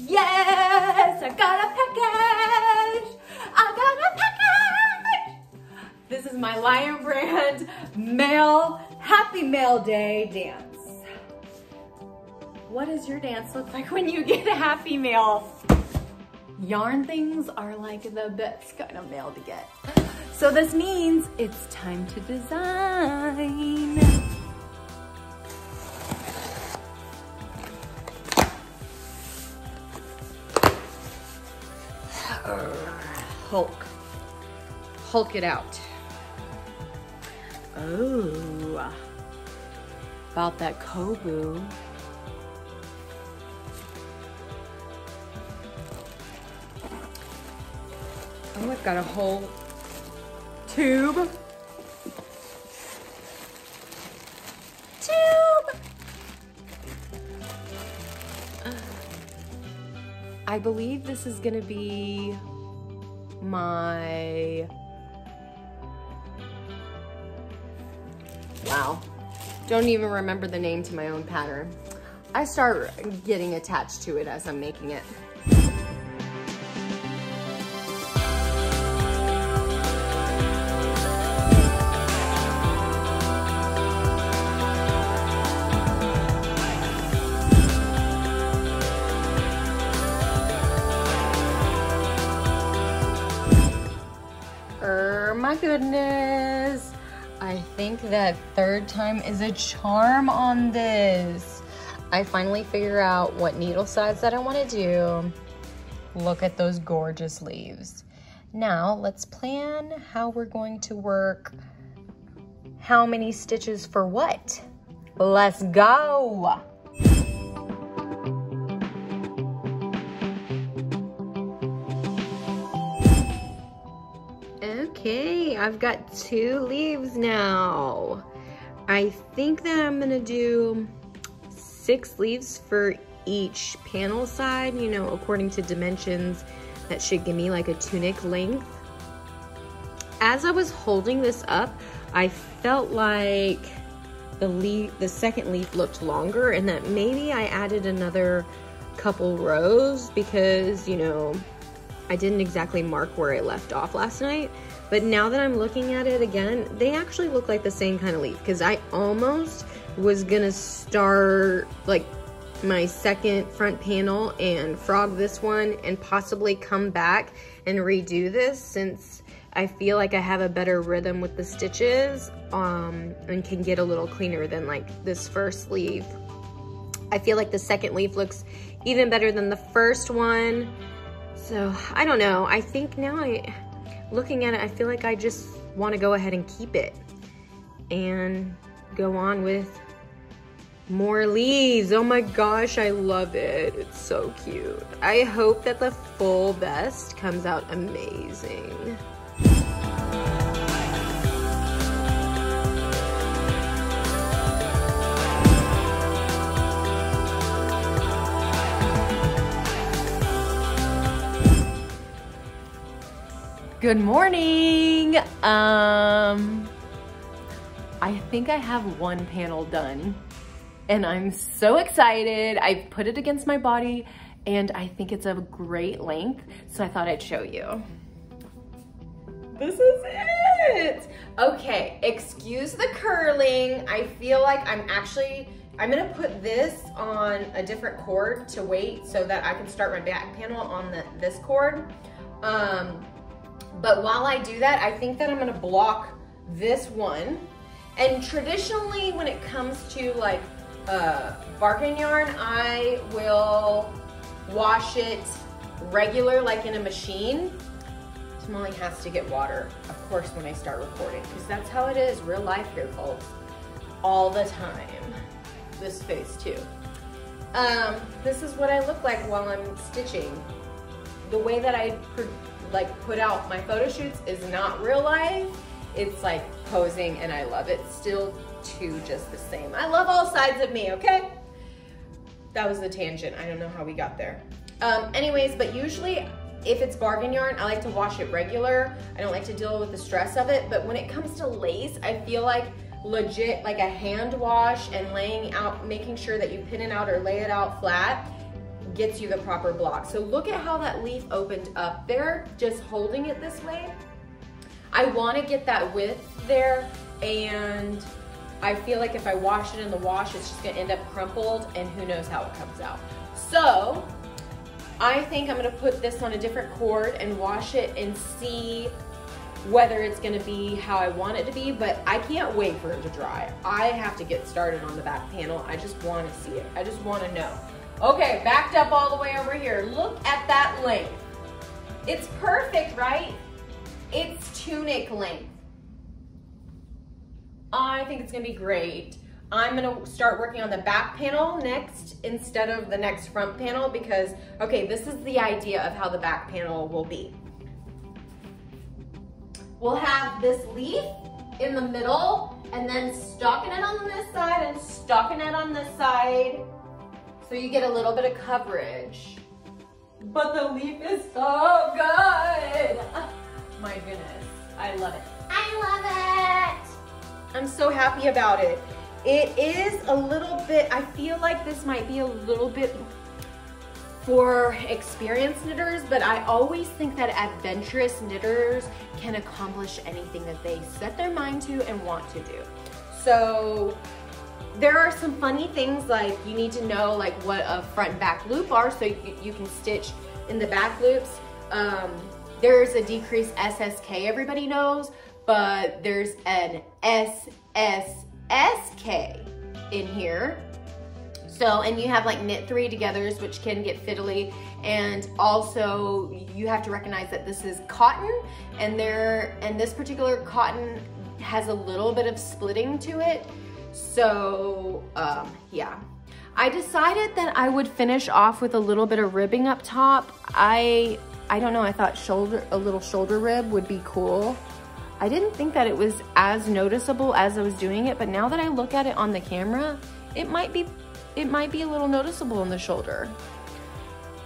Yes, I got a package. I got a package. This is my Lion Brand Happy Mail Day dance. What does your dance look like when you get a happy mail? Yarn things are like the best kind of mail to get. So this means it's time to design. Hulk it out. Oh, about that kobu. Oh, I've got a whole tube. I believe this is gonna be my, wow, don't even remember the name to my own pattern. I start getting attached to it as I'm making it. My goodness, I think that third time is a charm on this. I finally figure out what needle size that I want to do. Look at those gorgeous leaves. Now let's plan how we're going to work how many stitches for what. Let's go. Okay, I've got 2 leaves now. I think that I'm gonna do 6 leaves for each panel side, you know, according to dimensions. That should give me like a tunic length. As I was holding this up, I felt like the second leaf looked longer and that maybe I added another couple rows because, you know, I didn't exactly mark where I left off last night. But now that I'm looking at it again, they actually look like the same kind of leaf because I almost was gonna start like my second front panel and frog this one and possibly come back and redo this since I feel like I have a better rhythm with the stitches and can get a little cleaner than like this first leaf. I feel like the second leaf looks even better than the first one. So I don't know, I think now looking at it, I feel like I just want to go ahead and keep it and go on with more leaves. Oh my gosh, I love it. It's so cute. I hope that the full vest comes out amazing. Good morning. I think I have one panel done and I'm so excited. I put it against my body and I think it's a great length. So I thought I'd show you. This is it. Okay, excuse the curling. I feel like I'm gonna put this on a different cord to wait so that I can start my back panel on this cord. But while I do that, I think that I'm gonna block this one. And traditionally, when it comes to like bargain yarn, I will wash it regular, like in a machine. Molly has to get water, of course, when I start recording, because that's how it is, real life here, folks. All the time. This face too. This is what I look like while I'm stitching. The way that I put out my photo shoots is not real life. It's like posing and I love it still too, just the same. I love all sides of me, okay? That was the tangent. I don't know how we got there. Anyways, but usually if it's bargain yarn, I like to wash it regular. I don't like to deal with the stress of it. But when it comes to lace, I feel like legit like a hand wash and laying out, making sure that you pin it out or lay it out flat gets you the proper block. So look at how that leaf opened up there, just holding it this way. I want to get that width there, and I feel like if I wash it in the wash, it's just gonna end up crumpled, and who knows how it comes out. So I think I'm gonna put this on a different cord and wash it and see whether it's gonna be how I want it to be, but I can't wait for it to dry. I have to get started on the back panel. I just wanna see it. I just wanna know. Okay, backed up all the way over here. Look at that length. It's perfect, right? It's tunic length. I think it's gonna be great. I'm gonna start working on the back panel next instead of the next front panel because, okay, this is the idea of how the back panel will be. We'll have this leaf in the middle and then stockinette on this side and stockinette on this side so you get a little bit of coverage. But the leaf is so good. My goodness, I love it. I love it. I'm so happy about it. It is a little bit, I feel like this might be a little bit for experienced knitters, but I always think that adventurous knitters can accomplish anything that they set their mind to and want to do. So there are some funny things like you need to know like what a front and back loop are so you can stitch in the back loops. There's a decreased SSK, everybody knows, but there's an SSSK in here. So, and you have like knit 3 togethers, which can get fiddly. And also you have to recognize that this is cotton and this particular cotton has a little bit of splitting to it. So, yeah. I decided that I would finish off with a little bit of ribbing up top. I don't know, I thought a little shoulder rib would be cool. I didn't think that it was as noticeable as I was doing it, but now that I look at it on the camera, it might be a little noticeable in the shoulder.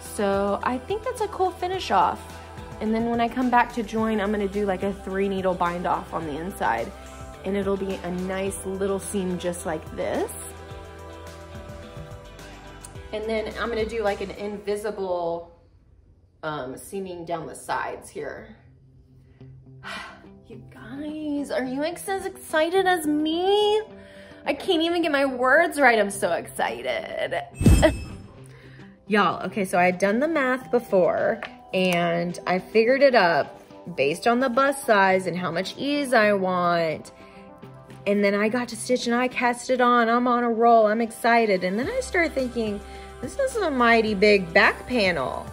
So I think that's a cool finish off. And then when I come back to join, I'm gonna do like a 3 needle bind off on the inside. And it'll be a nice little seam just like this. And then I'm gonna do like an invisible seaming down the sides here. You guys, are you as excited as me? I can't even get my words right, I'm so excited. Y'all, okay, so I had done the math before and I figured it up based on the bust size and how much ease I want. And then I got to stitch and I cast it on, I'm on a roll, I'm excited. And then I started thinking, this is a mighty big back panel.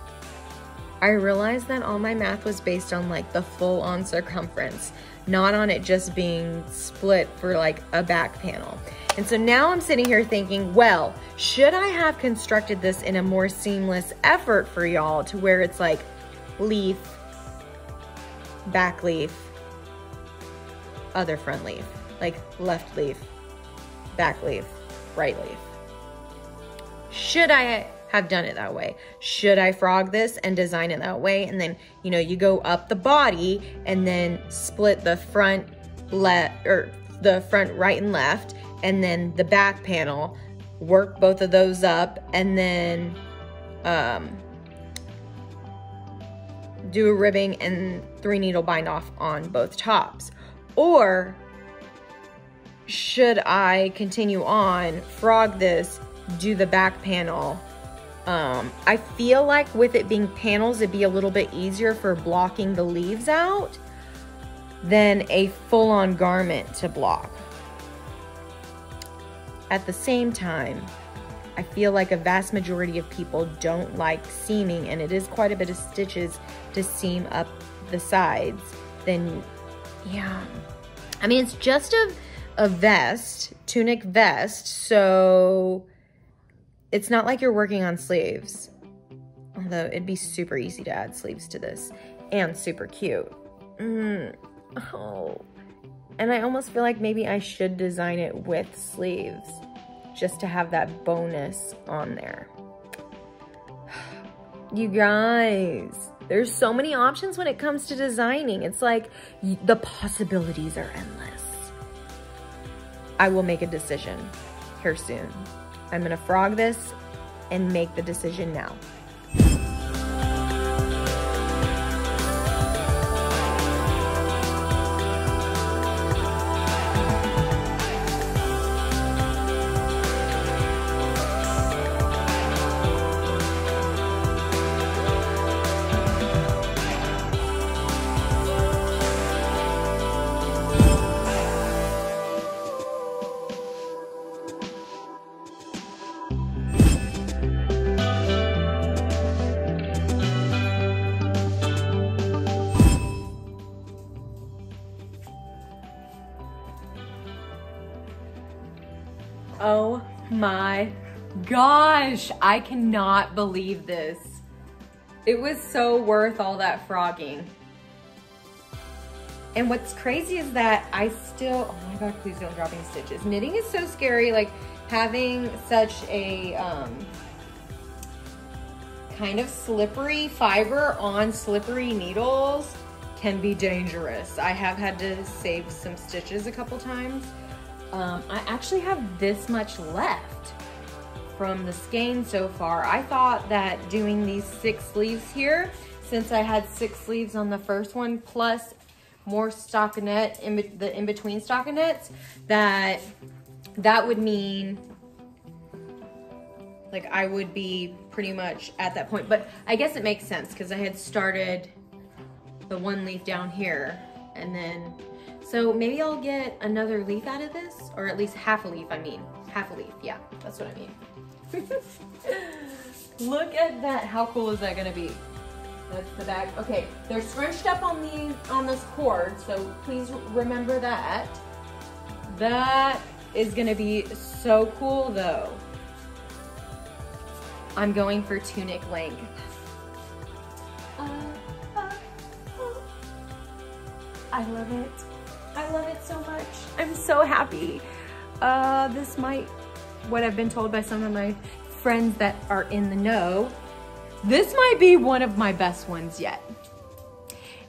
I realized that all my math was based on like the full on circumference, not on it just being split for like a back panel. And so now I'm sitting here thinking, well, should I have constructed this in a more seamless effort for y'all to where it's like leaf, back leaf, other front leaf, like left leaf, back leaf, right leaf? Should I have done it that way? Should I frog this and design it that way? And then, you know, you go up the body and then split the front left or the front right and left, and then the back panel, work both of those up, and then do a ribbing and 3 needle bind off on both tops? Or should I continue on, frog this, do the back panel? I feel like with it being panels, it'd be a little bit easier for blocking the leaves out than a full-on garment to block. At the same time, I feel like a vast majority of people don't like seaming, and it is quite a bit of stitches to seam up the sides. Then, yeah. I mean, it's just a vest, tunic vest, so it's not like you're working on sleeves. Although it'd be super easy to add sleeves to this, and super cute. Oh. And I almost feel like maybe I should design it with sleeves just to have that bonus on there. You guys, there's so many options when it comes to designing. It's like the possibilities are endless. I will make a decision here soon. I'm gonna frog this and make the decision now. Oh my gosh, I cannot believe this. It was so worth all that frogging. And what's crazy is that I still, oh my God, please don't drop any stitches. Knitting is so scary, like having such a kind of slippery fiber on slippery needles can be dangerous. I have had to save some stitches a couple times. I actually have this much left from the skein so far. I thought that doing these 6 sleeves here, since I had 6 sleeves on the first one, plus more stockinette, the in-between stockinettes, that would mean like I would be pretty much at that point. But I guess it makes sense because I had started the 1 leaf down here, and then so maybe I'll get another leaf out of this, or at least half a leaf. I mean, half a leaf. Yeah, that's what I mean. Look at that. How cool is that gonna be? That's the back. Okay, they're scrunched up on this cord, so please remember that. That is gonna be so cool though. I'm going for tunic length. I love it. I love it so much. I'm so happy. This might, what I've been told by some of my friends that are in the know, this might be one of my best ones yet.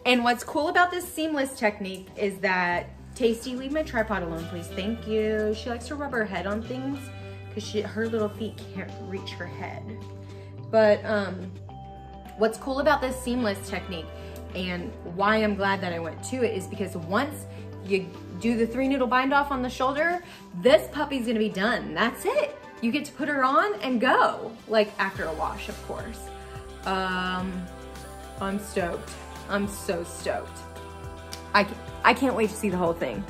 And what's cool about this seamless technique is that, Tasty, leave my tripod alone, please. Thank you. She likes to rub her head on things because her little feet can't reach her head. But what's cool about this seamless technique and why I'm glad that I went to it is because once you do the 3 needle bind off on the shoulder, this puppy's gonna be done. That's it. You get to put her on and go, like after a wash, of course. I'm stoked. I'm so stoked. I can't wait to see the whole thing.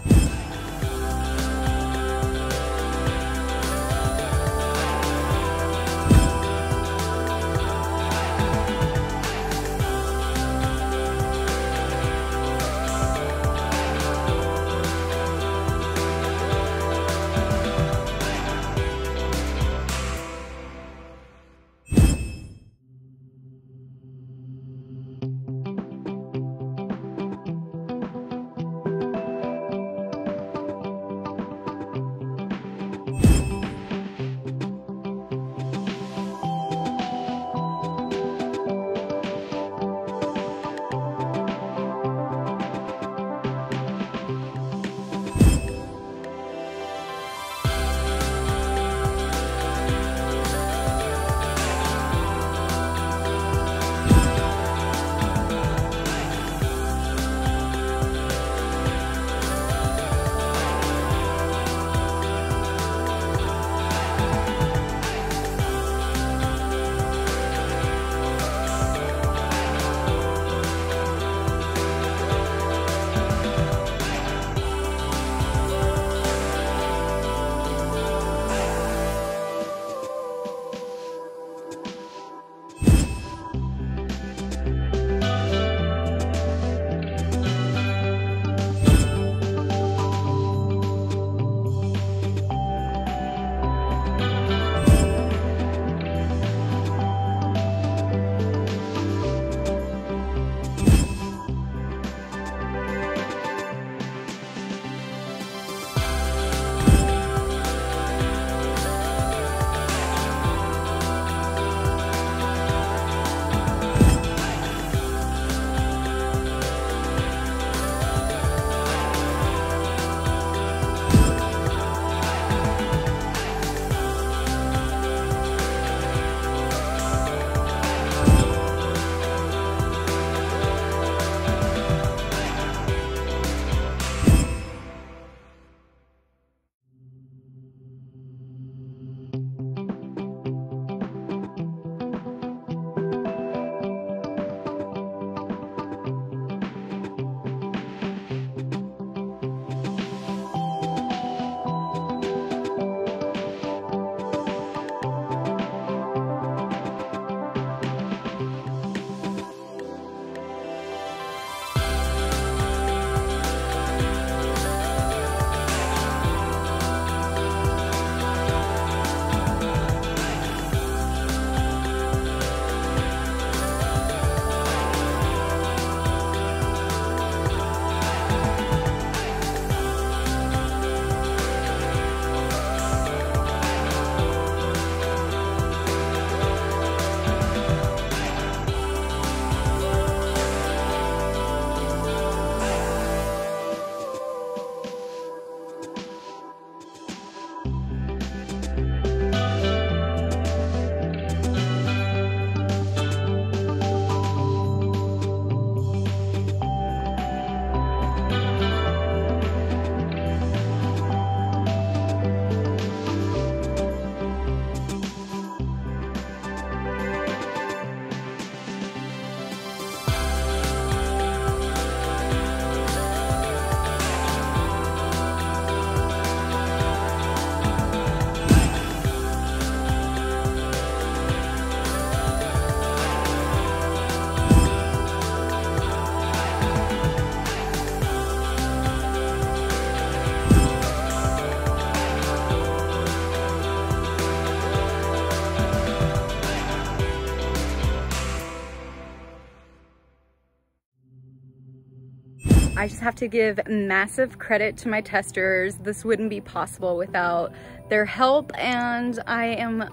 I just have to give massive credit to my testers. This wouldn't be possible without their help, and I am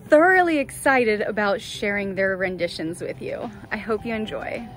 thoroughly excited about sharing their renditions with you. I hope you enjoy.